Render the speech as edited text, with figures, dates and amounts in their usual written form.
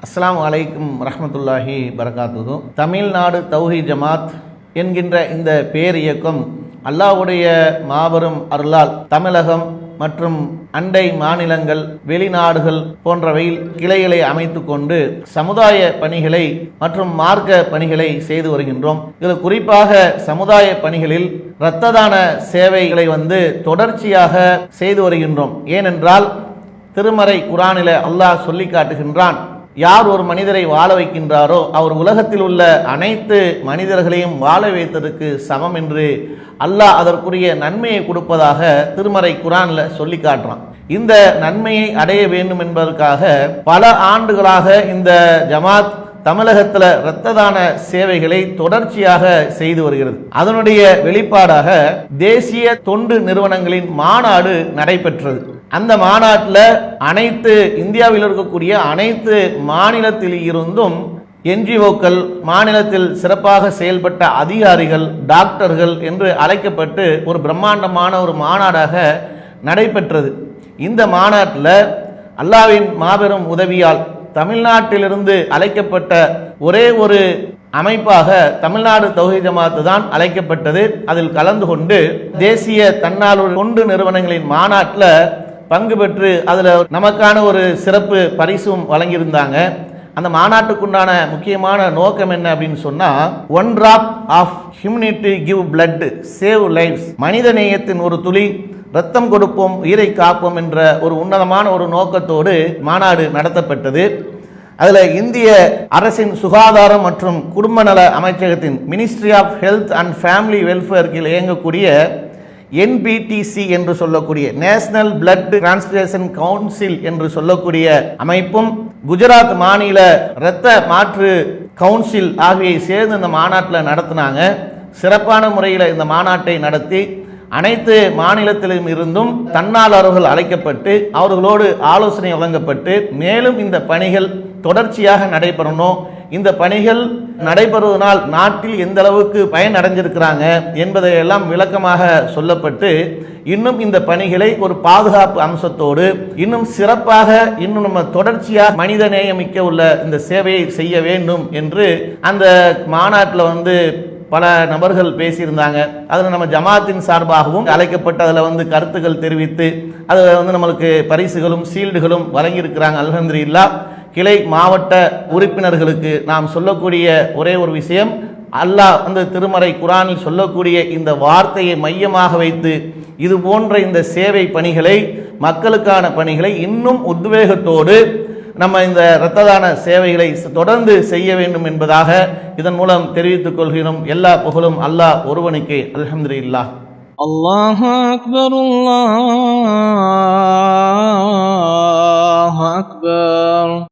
அஸ்ஸலாமு அலைக்கும் வரஹ்மத்துல்லாஹி பரகாத்துஹு. தமிழ்நாடு தௌஹீத் ஜமாத் என்கின்ற இந்த பேர் இயக்கம் அல்லாஹ்வுடைய மாபெரும் அருளால் தமிழகம் மற்றும் அண்டை மாநிலங்கள், வெளிநாடுகள் போன்றவையில் கிளைகளை அமைத்து கொண்டு சமுதாய பணிகளை மற்றும் மார்க்க பணிகளை செய்து வருகின்றோம். இதில் குறிப்பாக சமுதாய பணிகளில் இரத்த தான சேவைகளை தொடர்ச்சியாக செய்து வருகின்றோம். ஏனென்றால் திருமறை குர்ஆனில் அல்லாஹ் சொல்லி காட்டுகின்றான், யார் ஒரு மனிதரை வாழ வைக்கின்றாரோ அவர் உலகத்தில் உள்ள அனைத்து மனிதர்களையும் வாழ வைத்ததற்கு சமம் என்று அல்லாஹ் அதற்குரிய நன்மையை கொடுப்பதாக திருமறை குர்ஆனில் சொல்லி காட்டுறான். இந்த நன்மையை அடைய வேண்டும் என்பதற்காக பல ஆண்டுகளாக இந்த ஜமாத் தமிழகத்தில் இரத்த தான சேவைகளை தொடர்ச்சியாக செய்து வருகிறது. அதனுடைய வெளிப்பாடாக தேசிய தொண்டு நிறுவனங்களின் மாநாடு நடைபெற்றது. அந்த மாநாட்டில் அனைத்து இந்தியாவில் இருக்கக்கூடிய அனைத்து மாநிலத்தில் இருந்தும் என்ஜிஓக்கள், மாநிலத்தில் சிறப்பாக செயல்பட்ட அதிகாரிகள், டாக்டர்கள் என்று அழைக்கப்பட்டு ஒரு பிரம்மாண்டமான ஒரு மாநாடாக நடைபெற்றது. இந்த மாநாட்டில் அல்லாஹ்வின் மாபெரும் உதவியால் தமிழ்நாட்டிலிருந்து அழைக்கப்பட்ட ஒரே ஒரு அமைப்பாக தமிழ்நாடு தௌஹீத் ஜமாத் தான் அழைக்கப்பட்டது. அதில் கலந்து கொண்டு தேசிய தன்னார்வ தொண்டு நிறுவனங்களின் மாநாட்டில் பங்கு பெற்று அதில் நமக்கான ஒரு சிறப்பு பரிசும் வழங்கியிருந்தாங்க. அந்த மாநாட்டுக்குண்டான முக்கியமான நோக்கம் என்ன அப்படின்னு சொன்னால், one drop of humanity give blood save lives, மனித நேயத்தின் ஒரு துளி ரத்தம் கொடுப்போம் உயிரை காப்போம் என்ற ஒரு உன்னதமான ஒரு நோக்கத்தோடு மாநாடு நடத்தப்பட்டது. அதில் இந்திய அரசின் சுகாதாரம் மற்றும் குடும்ப நல அமைச்சகத்தின் ministry of health and family welfare கீழ் இயங்கக்கூடிய NBTC என்று சொல்லக்கூடிய நேஷனல் பிளட் டிரான்ஸ்ஃபியூஷன் கவுன்சில் என்று சொல்லக்கூடிய அமைப்பும், குஜராத் மாநில இரத்த மாற்று கவுன்சில் ஆகிய சேர்ந்து இந்த மாநாட்டில் நடத்தினாங்க. சிறப்பான முறையில் இந்த மாநாட்டை நடத்தி அனைத்து மாநிலத்திலும் இருந்தும் தன்னார்வலர்கள் அழைக்கப்பட்டு அவர்களோடு ஆலோசனை வழங்கப்பட்டு மேலும் இந்த பணிகள் தொடர்ச்சியாக நடைபெறணும், இந்த பணிகள் நடைபெறுவதனால் நாட்டில் எந்த அளவுக்கு பயன் அடைஞ்சிருக்கிறாங்க என்பதை எல்லாம் விளக்கமாக சொல்லப்பட்டு இன்னும் இந்த பணிகளை ஒரு பாதுகாப்பு அம்சத்தோடு இன்னும் சிறப்பாக இன்னும் நம்ம தொடர்ச்சியாக மனித நேயமிக்க உள்ள இந்த சேவையை செய்ய வேண்டும் என்று அந்த மாநாட்டில் பல நபர்கள் பேசியிருந்தாங்க. அதில் நம்ம ஜமாத்தின் சார்பாகவும் அழைக்கப்பட்டு அதில் கருத்துக்கள் தெரிவித்து அதில் நம்மளுக்கு பரிசுகளும் சீல்டுகளும் வழங்கியிருக்கிறாங்க. அல்ஹம்துலில்லாஹ். கிளை மாவட்ட உறுப்பினர்களுக்கு நாம் சொல்லக்கூடிய ஒரே ஒரு விஷயம், அல்லாஹ் திருமறை குர்ஆனில் சொல்லக்கூடிய இந்த வார்த்தையை மையமாக வைத்து இது போன்ற இந்த சேவை பணிகளை, மக்களுக்கான பணிகளை இன்னும் உத்வேகத்தோடு நம்ம இந்த இரத்த தான சேவைகளை தொடர்ந்து செய்ய வேண்டும் என்பதாக இதன் மூலம் தெரிவித்துக் கொள்கிறோம். எல்லா புகழும் அல்லாஹ் ஒருவனுக்கே. அல்ஹம்துலில்லாஹ். அல்லாஹு அக்பர், அல்லாஹ்